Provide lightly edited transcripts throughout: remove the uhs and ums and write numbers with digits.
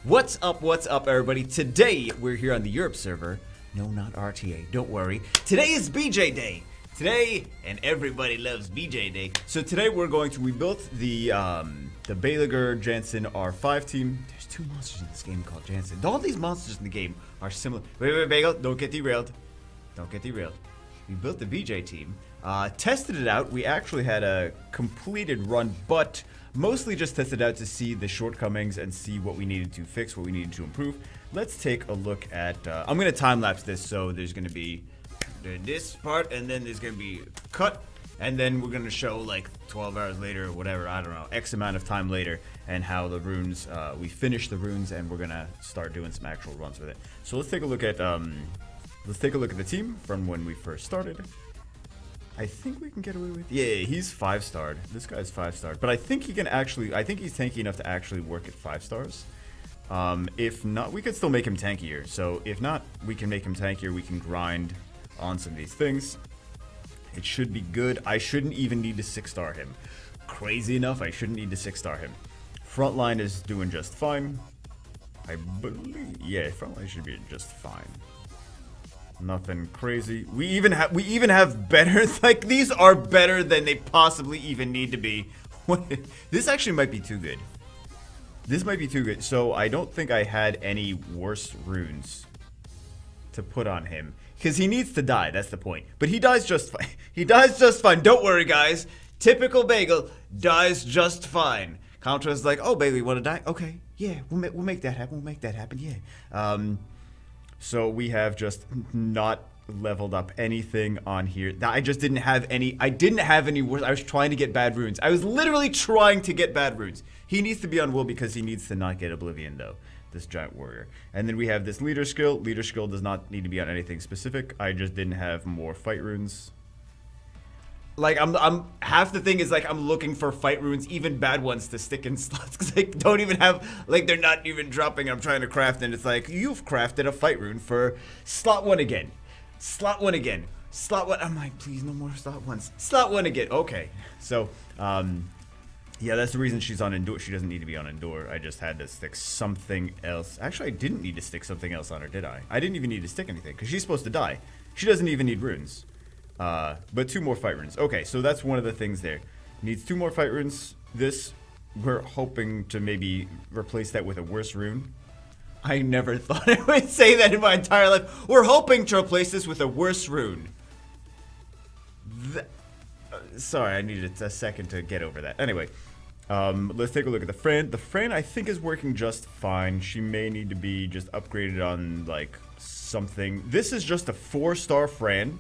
What's up, everybody? Today, we're here on the Europe server. No, not RTA, don't worry. Today is BJ Day. Today, and everybody loves BJ Day. So today we built the Belager Jansen R5 team. There's two monsters in this game called Jansen. All these monsters in the game are similar. Wait, Bagel, don't get derailed. Don't get derailed. We built the BJ team, tested it out. We actually had a completed run, but mostly just tested out to see the shortcomings and see what we needed to fix, what we needed to improve. Let's take a look at, I'm going to time-lapse this, so there's going to be this part, and then there's going to be cut, and then we're going to show like 12 hours later or whatever, I don't know, X amount of time later, and how the runes, we finished the runes, and we're going to start doing some actual runs with it. So let's take a look at, the team from when we first started. I think we can get away with. Yeah, he's 5-starred. This guy's 5-starred, but I think he can actually. I think he's tanky enough to actually work at 5 stars. If not, we could still make him tankier. So if not, we can make him tankier. We can grind on some of these things. It should be good. I shouldn't even need to 6-star him. Crazy enough, I shouldn't need to 6-star him. Frontline is doing just fine. I believe. Yeah, frontline should be just fine. Nothing crazy. We even have better, like, these are better than they possibly even need to be. This actually might be too good. This might be too good. So I don't think I had any worse runes to put on him, because he needs to die. That's the point. But he dies just fine. He dies just fine. Don't worry, guys. Typical Bagel dies just fine. Contra's like, oh, Bagel, you want to die? Okay, yeah, we'll make that happen. We'll make that happen. Yeah. So we have just not leveled up anything on here. I just didn't have any. I didn't have any worse. I was trying to get bad runes. I was literally trying to get bad runes. He needs to be on will because he needs to not get Oblivion, though. This giant warrior. And then we have this leader skill. Leader skill does not need to be on anything specific. I just didn't have more fight runes. Like, I'm half the thing is, like, I'm looking for fight runes, even bad ones, to stick in slots, because I don't even have, like, they're not even dropping. I'm trying to craft, and it's like, you've crafted a fight rune for slot 1 again. Slot 1 again. Slot 1. I'm like, please, no more slot 1s. Slot 1 again. Okay. So, yeah, that's the reason she's on Endure. She doesn't need to be on Endure. I just had to stick something else. Actually, I didn't need to stick something else on her, did I? I didn't even need to stick anything, because she's supposed to die. She doesn't even need runes. But 2 more fight runes. Okay, so that's one of the things there. Needs 2 more fight runes. This, we're hoping to maybe replace that with a worse rune. I never thought I would say that in my entire life. We're hoping to replace this with a worse rune. Sorry, I needed a second to get over that. Anyway, let's take a look at the Fran. The Fran, I think, is working just fine. She may need to be just upgraded on, like, something. This is just a 4-star Fran.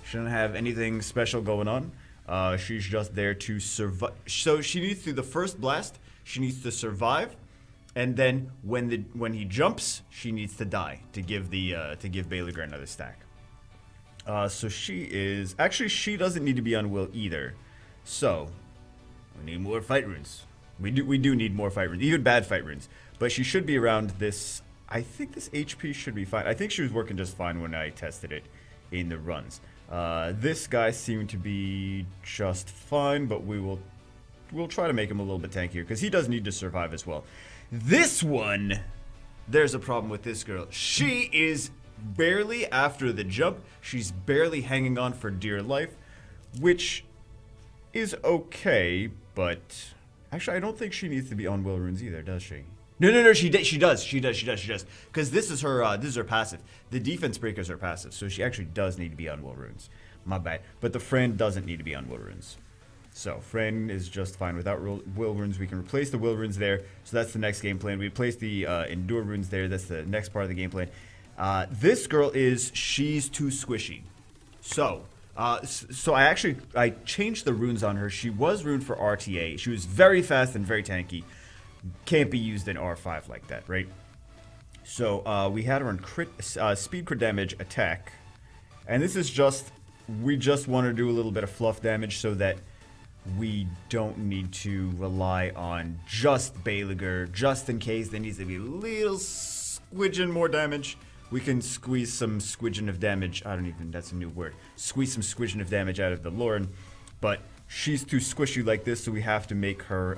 She doesn't have anything special going on. She's just there to survive. So she needs to do the first blast. She needs to survive, and then when he jumps, she needs to die to give Belager another stack. So she is actually, she doesn't need to be on will either. So we need more fight runes. We do need more fight runes, even bad fight runes. But she should be around this. I think this HP should be fine. I think she was working just fine when I tested it in the runs. This guy seemed to be just fine, but we'll try to make him a little bit tankier because he does need to survive as well. This one, there's a problem with this girl. She is barely after the jump. She's barely hanging on for dear life, which is okay, but actually I don't think she needs to be on will runes either, does she? No, she does. Because this is her passive. The defense breakers are passive, so she actually does need to be on will runes. My bad. But the Fran doesn't need to be on will runes. So Fran is just fine without will runes. We can replace the will runes there. So that's the next game plan. We replace the endure runes there. That's the next part of the game plan. This girl she's too squishy. So I changed the runes on her. She was runed for RTA. She was very fast and very tanky. Can't be used in R5 like that, right? So we had her on speed, crit damage, attack, and this is just, we just want to do a little bit of fluff damage so that we don't need to rely on just Belager, just in case there needs to be a little squidgen more damage. We can squeeze some squidgen of damage. That's a new word. Squeeze some squidgen of damage out of the Lauren, but she's too squishy like this, so we have to make her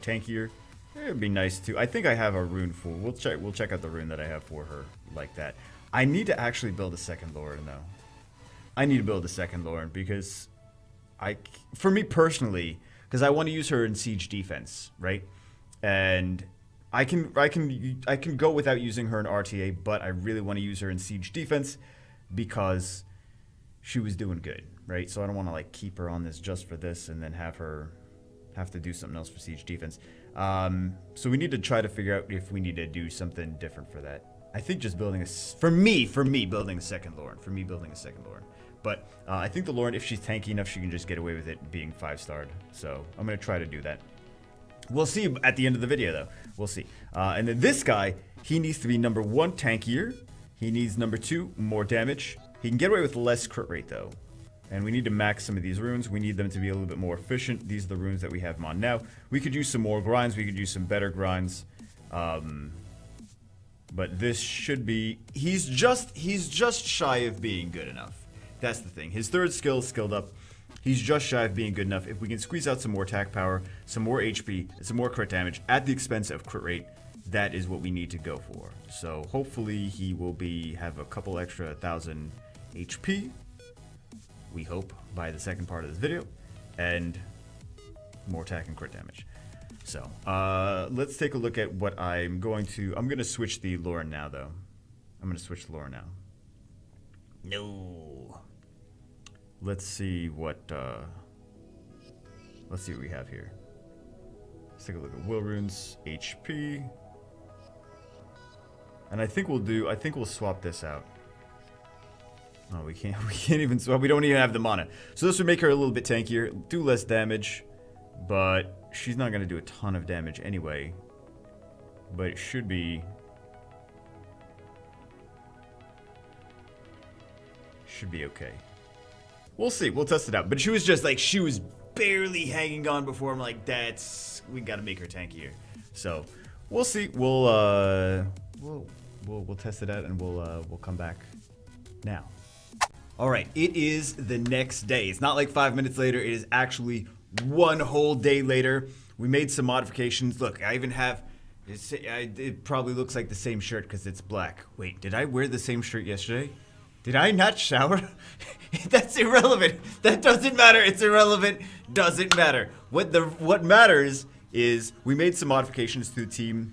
tankier. It'd be nice too. I think I have a rune for. We'll check out the rune that I have for her like that. I need to actually build a second Lauren though. I need to build a second Lauren because for me personally, because I want to use her in siege defense, right? And I can go without using her in RTA, but I really want to use her in siege defense because she was doing good, right? So I don't want to like keep her on this just for this and then have her have to do something else for siege defense. So we need to try to figure out if we need to do something different for that. I think just building for me building a second Lauren. But I think the Lauren, if she's tanky enough, she can just get away with it being 5-starred. So I'm gonna try to do that. We'll see at the end of the video though. We'll see. And then this guy, he needs to be number 1 tankier. He needs number 2 more damage. He can get away with less crit rate though. And we need to max some of these runes. We need them to be a little bit more efficient. These are the runes that we have them on now. We could use some more grinds. We could use some better grinds. But this should be... He's just shy of being good enough. That's the thing. His third skill skilled up. He's just shy of being good enough. If we can squeeze out some more attack power, some more HP, some more crit damage at the expense of crit rate, that is what we need to go for. So hopefully he will have a couple extra 1,000 HP. We hope by the second part of this video, and more attack and crit damage. So let's take a look at what I'm going to switch the Lauren now though. I'm going to switch the Lauren now. No. Let's see what we have here. Let's take a look at will runes, HP. And I think we'll swap this out. Oh, we can't even swap. We don't even have the mana. So this would make her a little bit tankier, do less damage, but she's not going to do a ton of damage anyway. But it should be okay. We'll see. We'll test it out. But she was just like, she was barely hanging on before. I'm like, we got to make her tankier. So we'll see. We'll test it out and we'll come back now. All right, it is the next day. It's not like 5 minutes later. It is actually one whole day later. We made some modifications. Look, I even have, it probably looks like the same shirt because it's black. Wait, did I wear the same shirt yesterday? Did I not shower? That's irrelevant. That doesn't matter. It's irrelevant. Doesn't matter. What matters is we made some modifications to the team.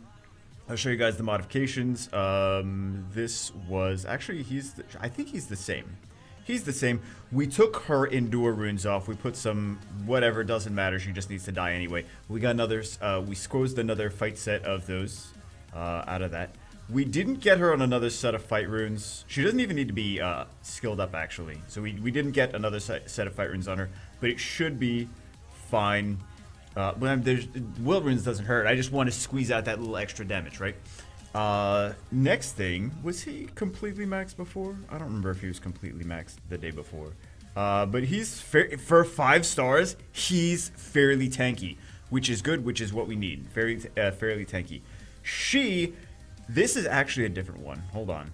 I'll show you guys the modifications. This was actually I think he's the same. He's the same. We took her Endure runes off. We put some whatever, doesn't matter. She just needs to die anyway. We got another, we squozed another fight set of those out of that. We didn't get her on another set of fight runes. She doesn't even need to be skilled up actually. So we didn't get another set of fight runes on her, but it should be fine. Will runes doesn't hurt. I just want to squeeze out that little extra damage, right? Next thing, was he completely maxed before? I don't remember if he was completely maxed the day before. But he's for 5 stars, he's fairly tanky, which is good, which is what we need. Fairly tanky. This is actually a different one. Hold on.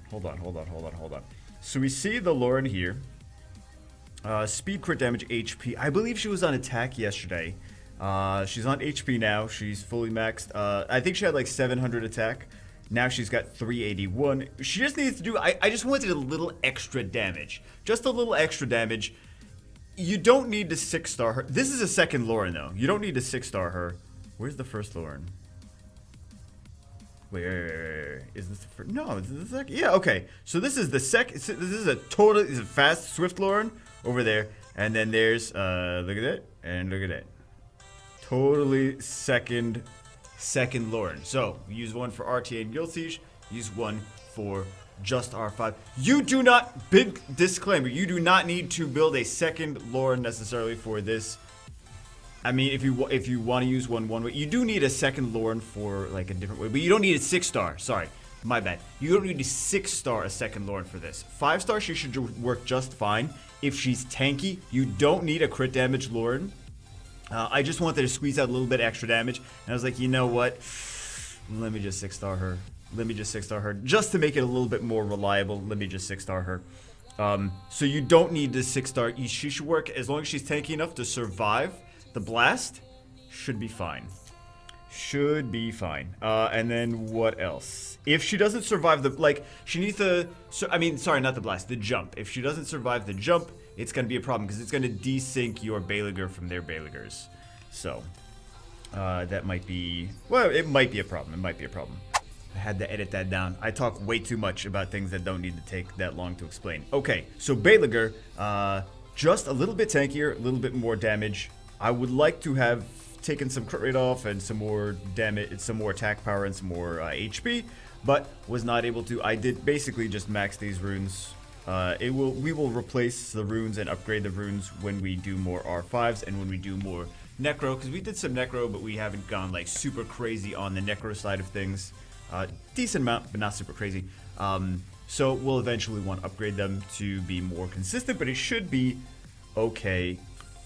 So we see the Lauren here. Speed, crit damage, HP. I believe she was on attack yesterday. She's on HP now. She's fully maxed. I think she had like 700 attack. Now she's got 381. She just needs to do... I just wanted a little extra damage. Just a little extra damage. You don't need to 6-star her. This is a second Lauren, though. You don't need to 6-star her. Where's the first Lauren? Wait. Is this the first? No, this is the second. Yeah, okay. So this is the second... This is a fast, swift Lauren over there. And then there's... look at that. And look at that. Totally second Lauren. So we use one for RTA and Guild Siege, use one for just R5. You do not, big disclaimer, you do not need to build a second Lauren necessarily for this. I mean, if you want to use one way, you do need a second Lauren for like a different way, but you don't need a 6-star. Sorry, my bad. You don't need to 6-star a second Lauren for this. 5-star, she should work just fine. If she's tanky, you don't need a crit damage Lauren. I just wanted to squeeze out a little bit extra damage, and I was like, you know what? Let me just 6-star her. Just to make it a little bit more reliable. Let me just 6-star her. So you don't need to 6-star. She should work as long as she's tanky enough to survive the blast. Should be fine. Should be fine. And then what else? If she doesn't survive the, like, she needs to, I mean, sorry, not the blast, the jump. If she doesn't survive the jump, it's going to be a problem because it's going to desync your Bailigr from their Bailigrs. So, that might be, well, it might be a problem. It might be a problem. I had to edit that down. I talk way too much about things that don't need to take that long to explain. Okay, so Bailigr, just a little bit tankier, a little bit more damage. I would like to have taken some crit rate off and some more damage, some more attack power and some more HP, but was not able to. I did basically just max these runes. We will replace the runes and upgrade the runes when we do more R5s and when we do more Necro, because we did some Necro, but we haven't gone like super crazy on the Necro side of things. Decent amount, but not super crazy. So we'll eventually want to upgrade them to be more consistent, but it should be okay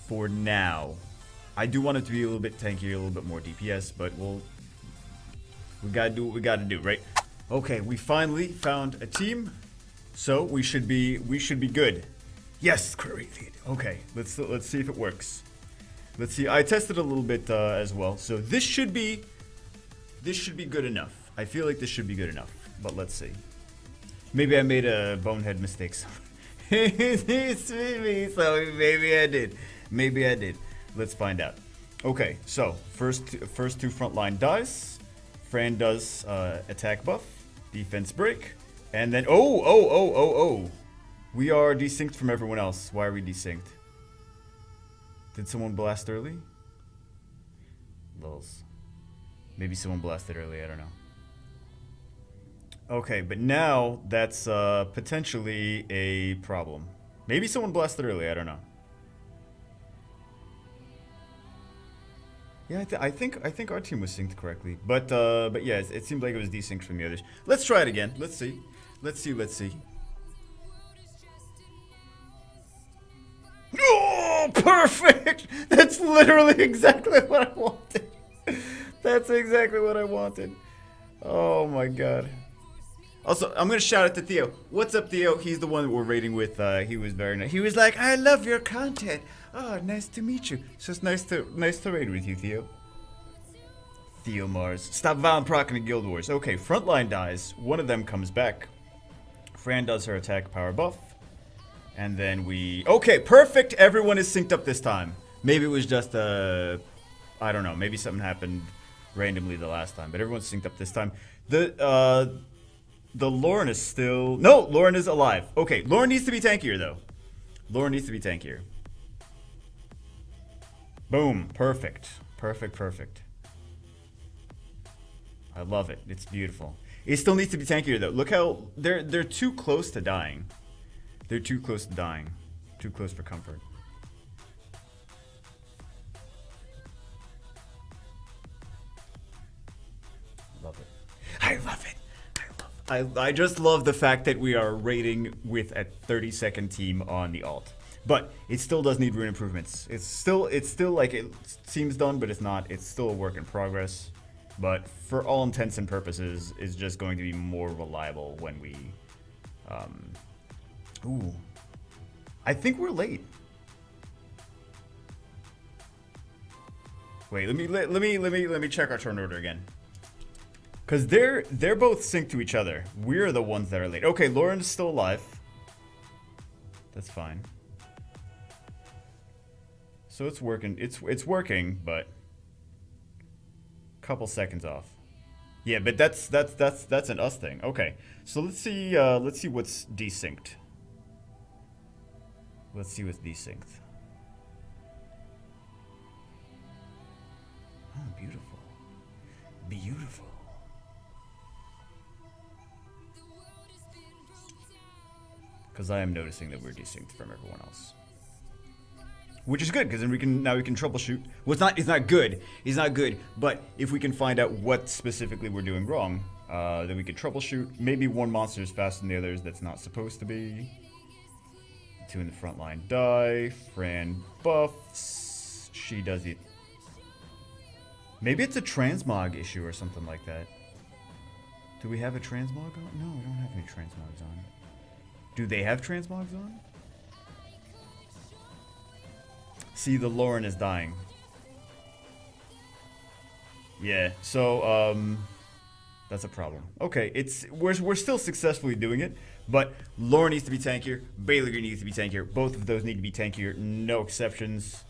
for now. I do want it to be a little bit tankier, a little bit more DPS, but we gotta do what we gotta do, right? Okay, we finally found a team, so we should be good. Yes, great. Okay, let's see if it works. Let's see. I tested a little bit as well, so this should be good enough. I feel like this should be good enough, but let's see. Maybe I made a bonehead mistake. It's me, so maybe I did. Maybe I did. Let's find out. Okay, so first two frontline dies. Fran does attack buff, defense break, and then oh. We are desynced from everyone else. Why are we desynced? Did someone blast early? Lols. Maybe someone blasted early, I don't know. Okay, but now that's potentially a problem. Maybe someone blasted early, I don't know. Yeah, I think our team was synced correctly, but yeah, it seemed like it was desynced from the others. Let's try it again. Let's see. Oh, perfect! That's literally exactly what I wanted. That's exactly what I wanted. Oh my god. Also, I'm gonna shout out to Theo. What's up, Theo? He's the one that we're raiding with. He was very nice. He was like, "I love your content. Oh, nice to meet you." So it's nice to raid with you, Theo. Theo Mars. Stop Val and Proc in Guild Wars. Okay, frontline dies. One of them comes back. Fran does her attack power buff. And then we... Okay, perfect. Everyone is synced up this time. Maybe it was just I don't know. Maybe something happened randomly the last time. But everyone's synced up this time. The Lauren is still... No, Lauren is alive. Okay, Lauren needs to be tankier, though. Lauren needs to be tankier. Boom. Perfect. Perfect. I love it. It's beautiful. It still needs to be tankier, though. Look how... They're too close to dying. They're too close to dying. Too close for comfort. Love it. I love it. I just love the fact that we are raiding with a 30-second team on the alt. But it still does need rune improvements. It's still like it seems done, but it's not. It's still a work in progress. But for all intents and purposes, it's just going to be more reliable when we ooh. I think we're late. Wait, let me check our turn order again. Cause they're both synced to each other. We're the ones that are late. Okay, Lauren's still alive. That's fine. So it's working. It's working, but couple seconds off. Yeah, but that's an us thing. Okay, so let's see what's desynced. Let's see what's desynced. Oh, beautiful. Beautiful. Because I am noticing that we're desynced from everyone else. Which is good, because then we can troubleshoot. Well, it's not good. It's not good, but if we can find out what specifically we're doing wrong, then we can troubleshoot. Maybe one monster is faster than the others that's not supposed to be. Two in the front line die. Fran buffs. She does it. Maybe it's a transmog issue or something like that. Do we have a transmog on? No, we don't have any transmogs on. Do they have transmogs on? See, the Lauren is dying. Yeah. So that's a problem. Okay, we're still successfully doing it, but Lore needs to be tankier. Belager needs to be tankier. Both of those need to be tankier. No exceptions.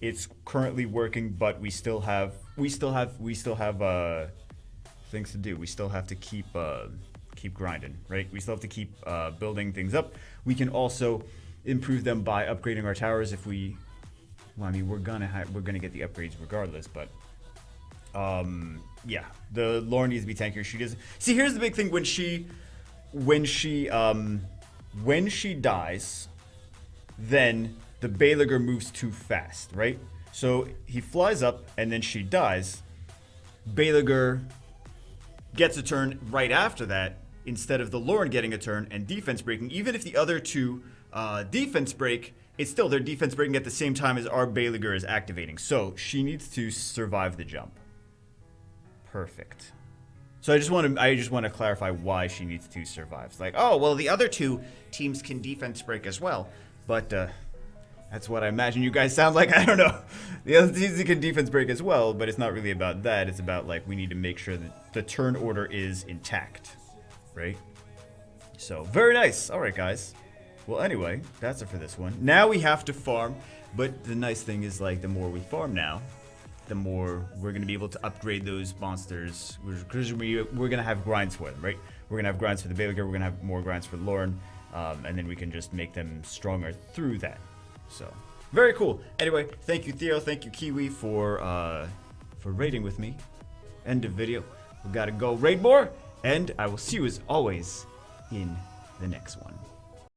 It's currently working, but we still have things to do. We still have to keep grinding, right? We still have to keep building things up. We can also improve them by upgrading our towers if we. Well, I mean, we're gonna get the upgrades regardless, but yeah, the Lore needs to be tankier. She doesn't. See, here's the big thing: when she dies, then the Belager moves too fast, right? So he flies up and then she dies. Belager gets a turn right after that instead of the Lorne getting a turn and defense breaking. Even if the other two defense break, it's still their defense breaking at the same time as our Belager is activating. So she needs to survive the jump. Perfect. So I just want to clarify why she needs to survive. It's like, oh, well, the other two teams can defense break as well. But that's what I imagine you guys sound like. I don't know. The other teams can defense break as well, but it's not really about that. It's about, like, we need to make sure that the turn order is intact, right? So, very nice. All right, guys. Well, anyway, that's it for this one. Now we have to farm, but the nice thing is, like, the more we farm now, the more we're going to be able to upgrade those monsters. We're going to have grinds for them, right? We're going to have grinds for the Belager. We're going to have more grinds for Lorne. And then we can just make them stronger through that. So, very cool. Anyway, thank you, Theo. Thank you, Kiwi, for raiding with me. End of video. We got to go raid more. And I will see you, as always, in the next one.